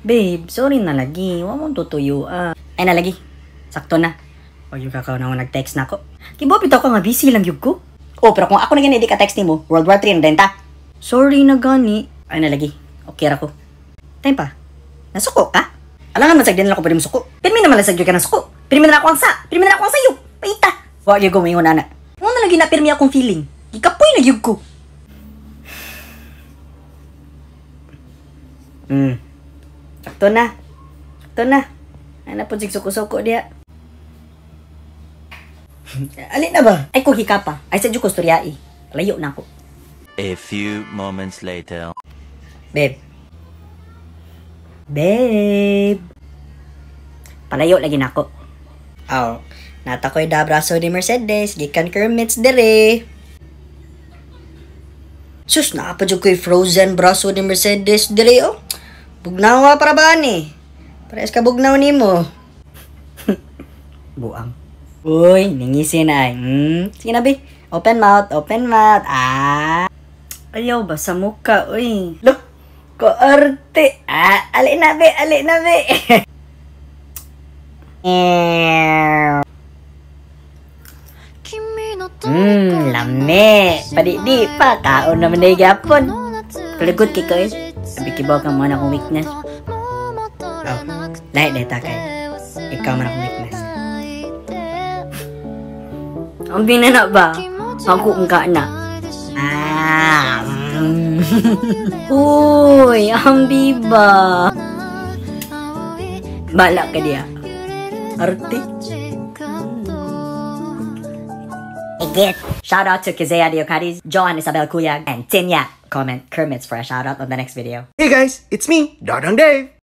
Babe, sorry na lagi. Wa mo tutuyo Ay na lagi. Sakto na. O yung kakaw na ako nag-text na ako. Kibo, pito ka nga busy lang yun ko. Oh, pero kung ako na ganyan, di ka text ni mo, World War 3 na denta. Sorry na gani. Ay na lagi. Okay ra ko. Time pa. Nasuko ka? Alangan man sagdan lang ako pwede mo suko. Pirmi naman lang sagdan ka ng suko. Pirmi na ako ang sa. Pirmi na ako ang sayo. Paita. Wa yung gumayon na. Mo na lagi na pirmi akong feeling. Ikapoy na yun ko. Sakto na. Sakto na. Ano po suko-suko dia. Alin na ba? Ay ko hika pa. Ay sa ko storyai. Layo na ako. A few moments later. Babe. Babe. Palayo lagi na ako. Aw. Nata ko'y da braso ni Mercedes. Gikan kermits dere. Sus, nakapadyo ko'y frozen braso ni Mercedes dere oh. Bugnawa para ba ni? Pares ka bugnaw ni mo. Buang. Uy, ningisi na ay. Sige na, be. Open mouth, open mouth. Ayaw ba sa mukha, uy. Look, koarte. Ali na, be, ali na, be. Lame. Padi-di pa, kaon naman na igapon. Palagot kiko eh. Sabi kibaw ka mo na akong weakness. Oh, lahat dahil takay. Ikaw man akong weakness. Ang binana ba? Ako ka na. Uy, ang biba. Balak ka diya. Arte. Igit. Shout out to Kizea Diocaris, Joan Isabel Cuyag, and Tinya. Comment Kermits for a shout out on the next video. Hey guys, it's me, Dodong Dave.